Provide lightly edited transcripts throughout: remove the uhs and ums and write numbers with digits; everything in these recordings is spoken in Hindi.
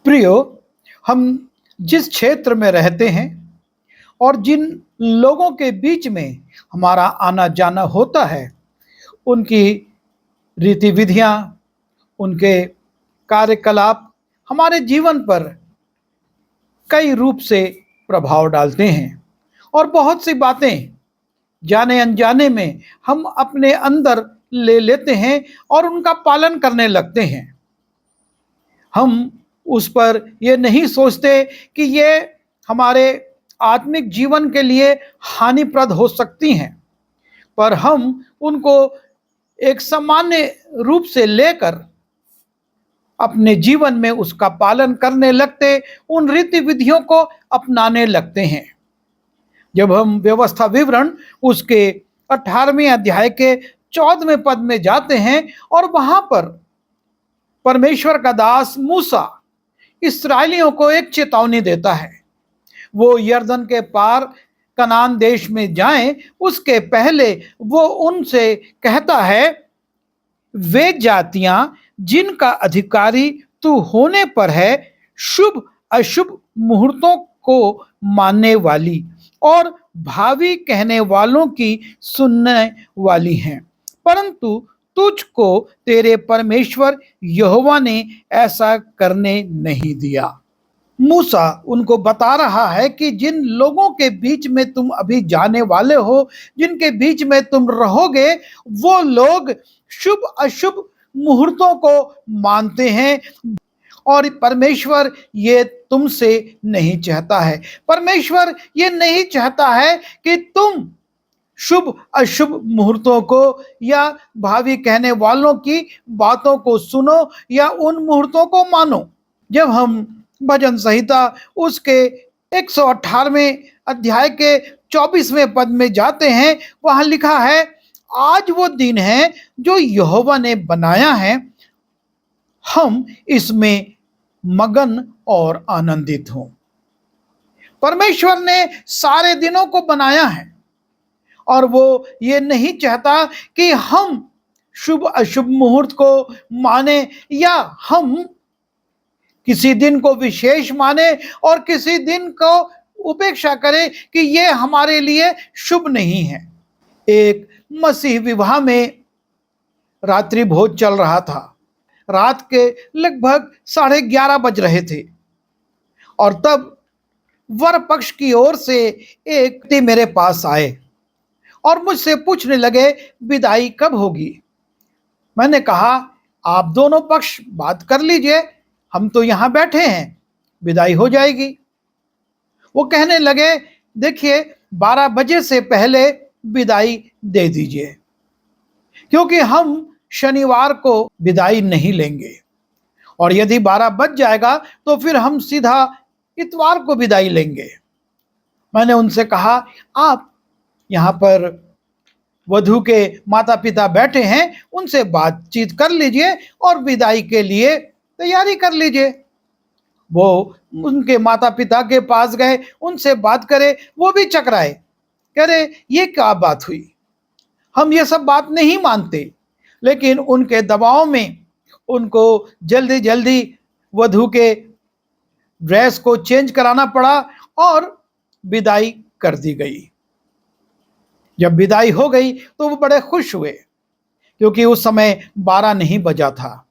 प्रियो, हम जिस क्षेत्र में रहते हैं और जिन लोगों के बीच में हमारा आना जाना होता है, उनकी रीति विधियां, उनके कार्यकलाप हमारे जीवन पर कई रूप से प्रभाव डालते हैं और बहुत सी बातें जाने अनजाने में हम अपने अंदर ले लेते हैं और उनका पालन करने लगते हैं। हम उस पर ये नहीं सोचते कि ये हमारे आत्मिक जीवन के लिए हानिप्रद हो सकती हैं, पर हम उनको एक सामान्य रूप से लेकर अपने जीवन में उसका पालन करने लगते, उन रीति विधियों को अपनाने लगते हैं। जब हम व्यवस्था विवरण उसके 18वें अध्याय के 14वें पद में जाते हैं और वहां पर परमेश्वर का दास मूसा इस्राएलियों को एक चेतावनी देता है। वो यर्दन के पार कनान देश में जाएं, उसके पहले वो उनसे कहता है, वे जातियां जिनका अधिकारी तू होने पर है, शुभ अशुभ मुहूर्तों को मानने वाली और भावी कहने वालों की सुनने वाली हैं, परंतु तुझको तेरे परमेश्वर यहोवा ने ऐसा करने नहीं दिया। मूसा उनको बता रहा है कि जिन लोगों के बीच में तुम अभी जाने वाले हो, जिनके बीच में तुम रहोगे, वो लोग शुभ अशुभ मुहूर्तों को मानते हैं और परमेश्वर ये तुमसे नहीं चाहता है। परमेश्वर ये नहीं चाहता है कि तुम शुभ अशुभ मुहूर्तों को या भावी कहने वालों की बातों को सुनो या उन मुहूर्तों को मानो। जब हम भजन संहिता उसके 118वें अध्याय के 24वें पद में जाते हैं, वहां लिखा है, आज वो दिन है जो यहोवा ने बनाया है, हम इसमें मगन और आनंदित हों। परमेश्वर ने सारे दिनों को बनाया है और वो ये नहीं चाहता कि हम शुभ अशुभ मुहूर्त को माने या हम किसी दिन को विशेष माने और किसी दिन को उपेक्षा करें कि ये हमारे लिए शुभ नहीं है। एक मसीह विवाह में रात्रि भोज चल रहा था। रात के लगभग 11:30 बज रहे थे और तब वर पक्ष की ओर से एक व्यक्ति मेरे पास आए और मुझसे पूछने लगे, विदाई कब होगी? मैंने कहा, आप दोनों पक्ष बात कर लीजिए, हम तो यहां बैठे हैं, विदाई हो जाएगी। वो कहने लगे, देखिए 12 बजे से पहले विदाई दे दीजिए, क्योंकि हम शनिवार को विदाई नहीं लेंगे और यदि 12 बज जाएगा तो फिर हम सीधा इतवार को विदाई लेंगे। मैंने उनसे कहा, आप यहां पर वधू के माता पिता बैठे हैं, उनसे बातचीत कर लीजिए और विदाई के लिए तैयारी कर लीजिए। वो उनके माता पिता के पास गए, उनसे बात करे, वो भी चकराए, कह रहे ये क्या बात हुई, हम ये सब बात नहीं मानते। लेकिन उनके दबाव में उनको जल्दी जल्दी वधू के ड्रेस को चेंज कराना पड़ा और विदाई कर दी गई। जब विदाई हो गई तो वो बड़े खुश हुए, क्योंकि उस समय 12 नहीं बजा था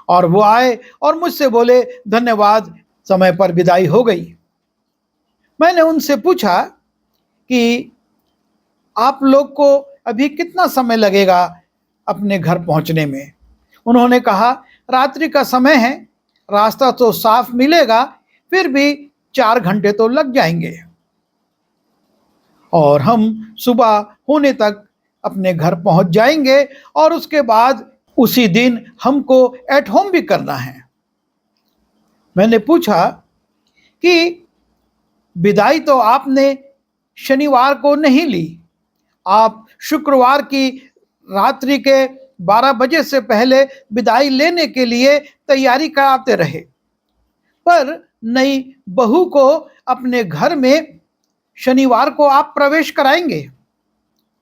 और वो आए और मुझसे बोले, धन्यवाद, समय पर विदाई हो गई। मैंने उनसे पूछा कि आप लोग को अभी कितना समय लगेगा अपने घर पहुंचने में? उन्होंने कहा, रात्रि का समय है, रास्ता तो साफ मिलेगा, फिर भी 4 घंटे तो लग जाएंगे और हम सुबह होने तक अपने घर पहुंच जाएंगे और उसके बाद उसी दिन हमको एट होम भी करना है। मैंने पूछा कि विदाई तो आपने शनिवार को नहीं ली, आप शुक्रवार की रात्रि के 12 बजे से पहले विदाई लेने के लिए तैयारी कराते रहे, पर नई बहू को अपने घर में शनिवार को आप प्रवेश कराएंगे,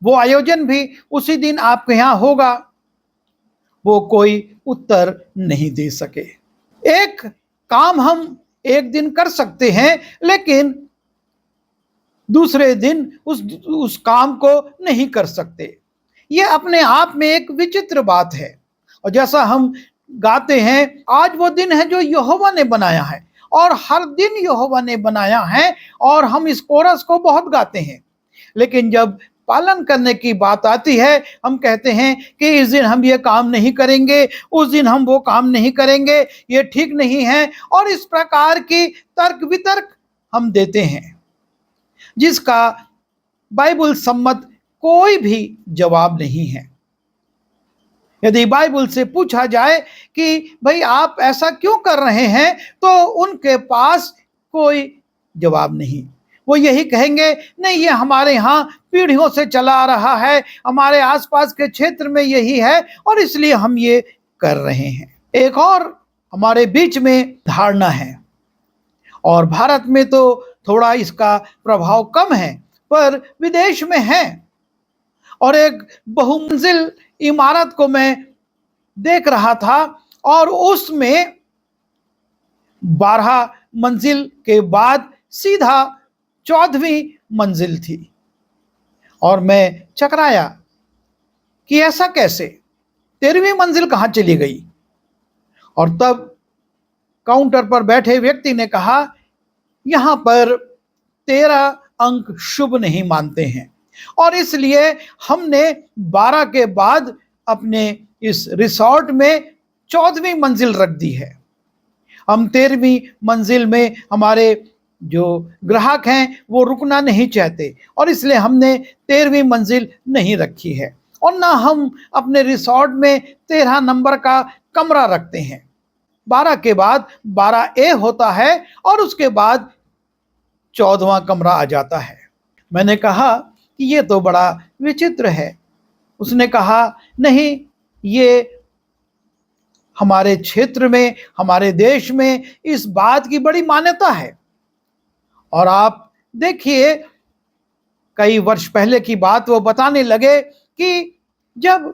वो आयोजन भी उसी दिन आपके यहाँ होगा। वो कोई उत्तर नहीं दे सके। एक काम हम एक दिन कर सकते हैं, लेकिन दूसरे दिन उस काम को नहीं कर सकते। ये अपने आप में एक विचित्र बात है। और जैसा हम गाते हैं, आज वो दिन है जो यहोवा ने बनाया है, और हर दिन यहोवा ने बनाया है, और हम इस कोरस को बहुत गाते हैं। लेकिन जब पालन करने की बात आती है, हम कहते हैं कि इस दिन हम ये काम नहीं करेंगे, उस दिन हम वो काम नहीं करेंगे, ये ठीक नहीं है, और इस प्रकार की तर्क वितर्क हम देते हैं, जिसका बाइबल सम्मत कोई भी जवाब नहीं है। यदि बाइबल से पूछा जाए कि भाई आप ऐसा क्यों कर रहे हैं, तो उनके पास कोई जवाब नहीं। वो यही कहेंगे, नहीं, ये हमारे यहाँ पीढ़ियों से चला आ रहा है, हमारे आसपास के क्षेत्र में यही है, और इसलिए हम ये कर रहे हैं। एक और हमारे बीच में धारणा है, और भारत में तो थोड़ा इसका प्रभाव कम है, पर विदेश में है। और एक बहुमंजिल इमारत को मैं देख रहा था, और उसमें 12 मंजिल के बाद सीधा 14वीं मंजिल थी। और मैं चकराया कि ऐसा कैसे, 13वीं मंजिल कहां चली गई। और तब काउंटर पर बैठे व्यक्ति ने कहा, यहां पर 13 अंक शुभ नहीं मानते हैं, और इसलिए हमने 12 के बाद अपने इस रिसोर्ट में 14वीं मंजिल रख दी है। हम 13वीं मंजिल में हमारे जो ग्राहक हैं वो रुकना नहीं चाहते, और इसलिए हमने 13वीं मंजिल नहीं रखी है। और ना हम अपने रिसोर्ट में 13 नंबर का कमरा रखते हैं। 12 के बाद 12A होता है, और उसके बाद 14वां कमरा आ जाता है। मैंने कहा कि ये तो बड़ा विचित्र है। उसने कहा, नहीं, ये हमारे क्षेत्र में, हमारे देश में इस बात की बड़ी मान्यता है। और आप देखिए, कई वर्ष पहले की बात वो बताने लगे कि जब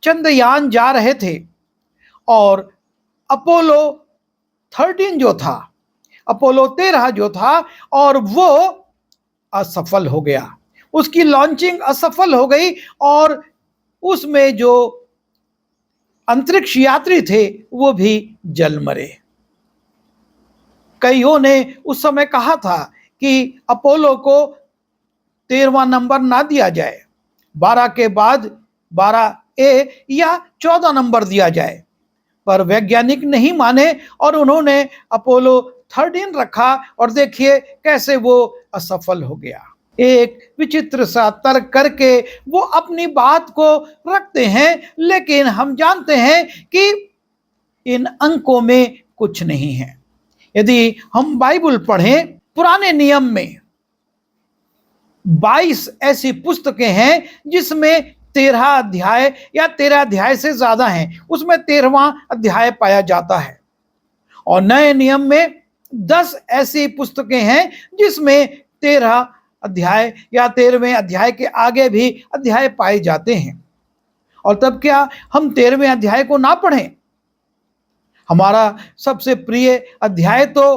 चंद्रयान जा रहे थे, और अपोलो 13 जो था, अपोलो 13 जो था, और वो असफल हो गया, उसकी लॉन्चिंग असफल हो गई, और उसमें जो अंतरिक्ष यात्री थे वो भी जल मरे। कईयों ने उस समय कहा था कि अपोलो को 13वां नंबर ना दिया जाए, 12 के बाद 12A या 14 नंबर दिया जाए, पर वैज्ञानिक नहीं माने, और उन्होंने अपोलो 13 रखा, और देखिए कैसे वो असफल हो गया। एक विचित्र सा तर्क करके वो अपनी बात को रखते हैं, लेकिन हम जानते हैं कि इन अंकों में कुछ नहीं है। यदि हम बाइबल पढ़ें, पुराने नियम में 22 ऐसी पुस्तकें हैं जिसमें 13 अध्याय या 13 अध्याय से ज्यादा हैं, उसमें 13वां अध्याय पाया जाता है। और नए नियम में 10 ऐसी पुस्तकें हैं जिसमें 13 अध्याय या 13वें अध्याय के आगे भी अध्याय पाए जाते हैं। और तब क्या हम 13वें अध्याय को ना पढ़ें? हमारा सबसे प्रिय अध्याय तो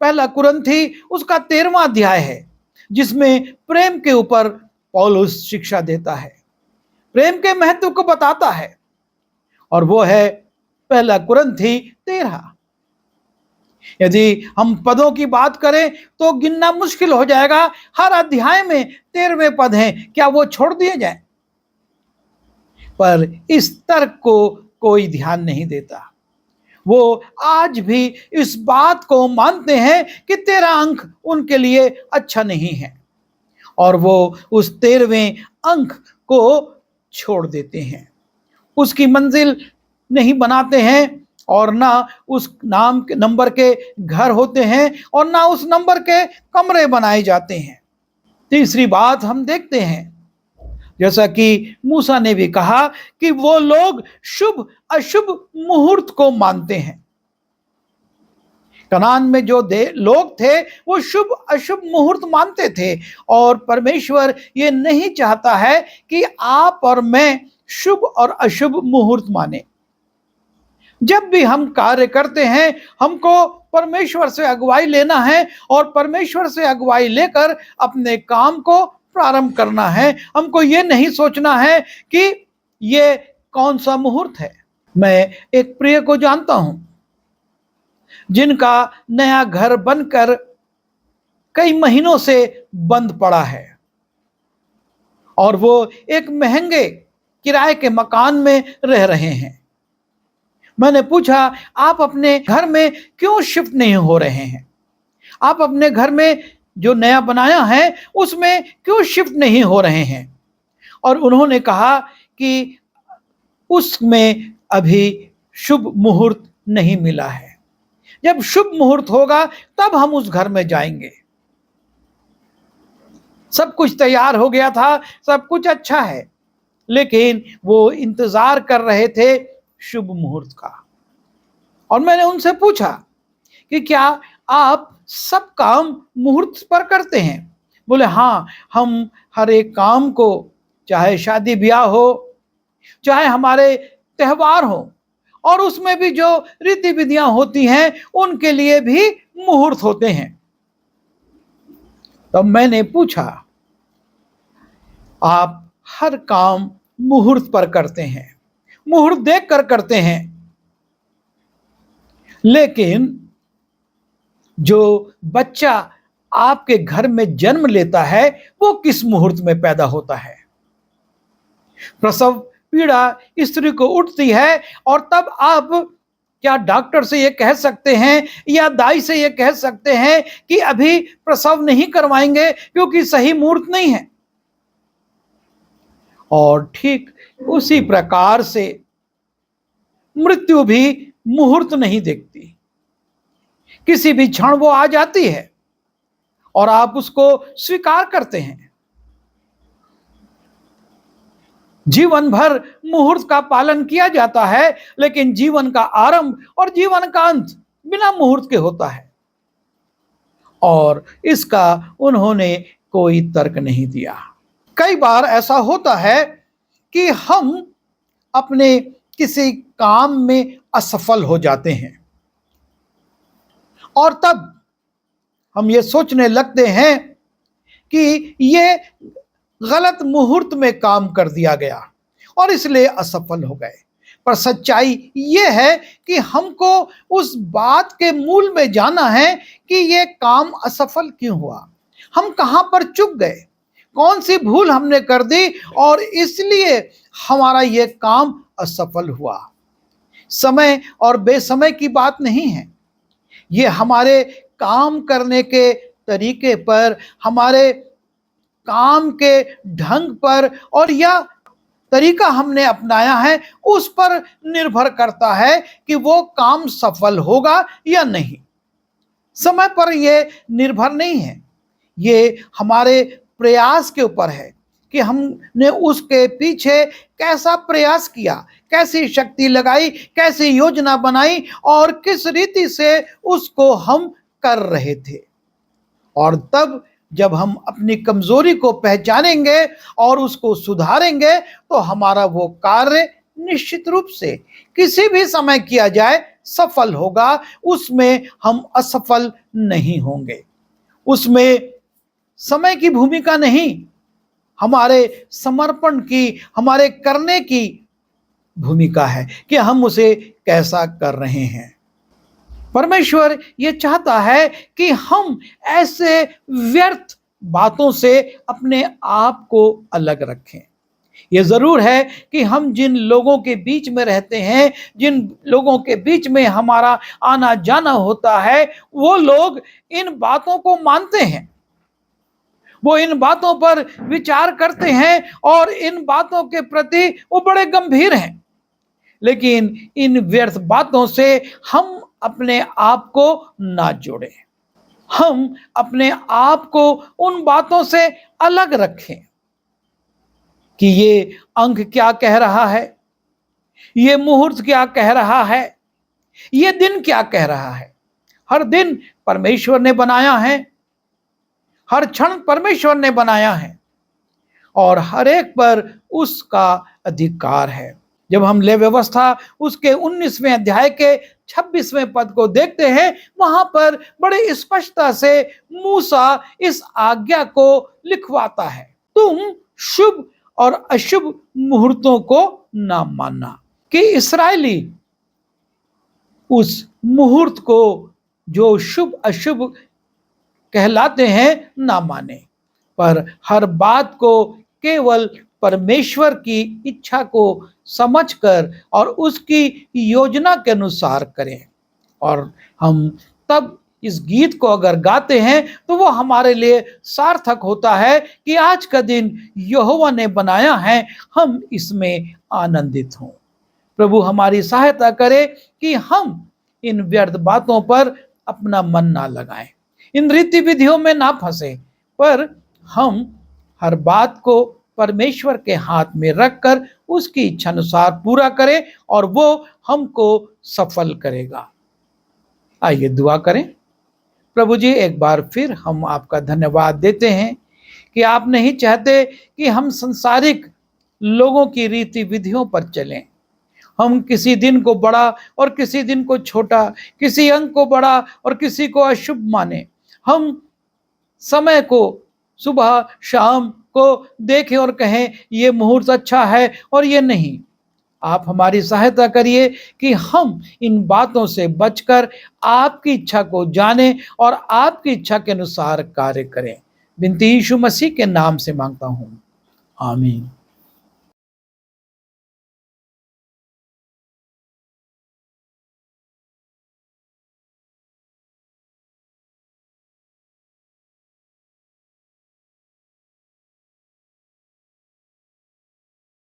पहला कुरिन्थी उसका 13वां अध्याय है, जिसमें प्रेम के ऊपर पौलुस शिक्षा देता है, प्रेम के महत्व को बताता है, और वो है पहला कुरिन्थी 13। यदि हम पदों की बात करें तो गिनना मुश्किल हो जाएगा। हर अध्याय में 13वें पद हैं, क्या वो छोड़ दिए जाएं? पर इस तर्क को कोई ध्यान नहीं देता। वो आज भी इस बात को मानते हैं कि 13 अंक उनके लिए अच्छा नहीं है, और वो उस 13वें अंक को छोड़ देते हैं, उसकी मंजिल नहीं बनाते हैं, और ना उस नाम के नंबर के घर होते हैं, और ना उस नंबर के कमरे बनाए जाते हैं। तीसरी बात हम देखते हैं, जैसा कि मूसा ने भी कहा कि वो लोग शुभ अशुभ मुहूर्त को मानते हैं। कनान में जो लोग थे वो शुभ अशुभ मुहूर्त मानते थे, और परमेश्वर ये नहीं चाहता है कि आप और मैं शुभ और अशुभ मुहूर्त माने। जब भी हम कार्य करते हैं, हमको परमेश्वर से अगुवाई लेना है और परमेश्वर से अगुवाई लेकर अपने काम को प्रारंभ करना है। हमको ये नहीं सोचना है कि ये कौन-सा मुहूर्त है। मैं एक प्रिय को जानता हूँ, जिनका नया घर बनकर कई महीनों से बंद पड़ा है और वो एक महँगे किराए के मकान में रह रहे हैं। मैंने पूछा, आप अपने घर में क्यों शिफ्ट नहीं हो रहे हैं? आप अपने घर में जो नया बनाया है, उसमें क्यों शिफ्ट नहीं हो रहे हैं? और उन्होंने कहा कि उसमें अभी शुभ मुहूर्त नहीं मिला है। जब शुभ मुहूर्त होगा, तब हम उस घर में जाएंगे। सब कुछ तैयार हो गया था, सब कुछ अच्छा है, लेकिन वो इंतजार कर रहे थे शुभ मुहूर्त का। और मैंने उनसे पूछा कि क्या आप सब काम मुहूर्त पर करते हैं? बोले, हाँ, हम हर एक काम को, चाहे शादी ब्याह हो, चाहे हमारे त्योहार हो, और उसमें भी जो रीति विधियां होती हैं, उनके लिए भी मुहूर्त होते हैं। तब मैंने पूछा, आप हर काम मुहूर्त पर करते हैं, मुहूर्त देखकर करते हैं, लेकिन जो बच्चा आपके घर में जन्म लेता है, वो किस मुहूर्त में पैदा होता है? प्रसव पीड़ा स्त्री को उठती है और तब आप क्या डॉक्टर से ये कह सकते हैं या दाई से ये कह सकते हैं कि अभी प्रसव नहीं करवाएंगे क्योंकि सही मुहूर्त नहीं है? और ठीक उसी प्रकार से मृत्यु भी मुहूर्त नहीं देखती। किसी भी क्षण वो आ जाती है और आप उसको स्वीकार करते हैं। जीवन भर मुहूर्त का पालन किया जाता है, लेकिन जीवन का आरंभ और जीवन का अंत बिना मुहूर्त के होता है, और इसका उन्होंने कोई तर्क नहीं दिया। कई बार ऐसा होता है कि हम अपने किसी काम में असफल हो जाते हैं और तब हम ये सोचने लगते हैं कि ये गलत मुहूर्त में काम कर दिया गया और इसलिए असफल हो गए। पर सच्चाई ये है कि हमको उस बात के मूल में जाना है कि ये काम असफल क्यों हुआ, हम कहां पर चूक गए, कौन सी भूल हमने कर दी और इसलिए हमारा ये काम असफल हुआ। समय और बेसमय की बात नहीं है, ये हमारे काम करने के तरीके पर, हमारे काम के ढंग पर और या तरीका हमने अपनाया है, उस पर निर्भर करता है कि वो काम सफल होगा या नहीं। समय पर यह निर्भर नहीं है, ये हमारे प्रयास के ऊपर है कि हमने उसके पीछे कैसा प्रयास किया, कैसी शक्ति लगाई, कैसी योजना बनाई और किस रीति से उसको हम कर रहे थे। और तब जब हम अपनी कमजोरी को पहचानेंगे और उसको सुधारेंगे, तो हमारा वो कार्य निश्चित रूप से किसी भी समय किया जाए सफल होगा, उसमें हम असफल नहीं होंगे। उसमें समय की भूमिका नहीं, हमारे समर्पण की, हमारे करने की भूमिका है कि हम उसे कैसा कर रहे हैं। परमेश्वर ये चाहता है कि हम ऐसे व्यर्थ बातों से अपने आप को अलग रखें। ये जरूर है कि हम जिन लोगों के बीच में रहते हैं, जिन लोगों के बीच में हमारा आना जाना होता है, वो लोग इन बातों को मानते हैं, वो इन बातों पर विचार करते हैं और इन बातों के प्रति वो बड़े गंभीर हैं। लेकिन इन व्यर्थ बातों से हम अपने आप को ना जोड़ें, हम अपने आप को उन बातों से अलग रखें कि ये अंक क्या कह रहा है, ये मुहूर्त क्या कह रहा है, ये दिन क्या कह रहा है। हर दिन परमेश्वर ने बनाया है, हर क्षण परमेश्वर ने बनाया है और हर एक पर उसका अधिकार है। जब हम ले व्यवस्था उसके 19वें अध्याय के 26वें पद को देखते हैं, वहां पर बड़े स्पष्टता से मूसा इस आज्ञा को लिखवाता है, तुम शुभ और अशुभ मुहूर्तों को ना मानना, कि इस्राएली उस मुहूर्त को जो शुभ अशुभ कहलाते हैं ना माने, पर हर बात को केवल परमेश्वर की इच्छा को समझकर और उसकी योजना के अनुसार करें। और हम तब इस गीत को अगर गाते हैं तो वो हमारे लिए सार्थक होता है कि आज का दिन यहोवा ने बनाया है, हम इसमें आनंदित हों। प्रभु हमारी सहायता करे कि हम इन व्यर्थ बातों पर अपना मन ना लगाएं, इन रीति विधियों में ना फंसे, पर हम हर बात को परमेश्वर के हाथ में रखकर उसकी इच्छा अनुसार पूरा करें और वो हमको सफल करेगा। आइए दुआ करें। प्रभु जी, एक बार फिर हम आपका धन्यवाद देते हैं कि आप नहीं चाहते कि हम संसारिक लोगों की रीति विधियों पर चलें। हम किसी दिन को बड़ा और किसी दिन को छोटा, किसी अंक को बड़ा और किसी को अशुभ माने। हम समय को सुबह शाम को देखें और कहें ये मुहूर्त अच्छा है और ये नहीं। आप हमारी सहायता करिए कि हम इन बातों से बचकर आपकी इच्छा को जानें और आपकी इच्छा के अनुसार कार्य करें। बिनती यीशु मसीह के नाम से मांगता हूँ, आमीन।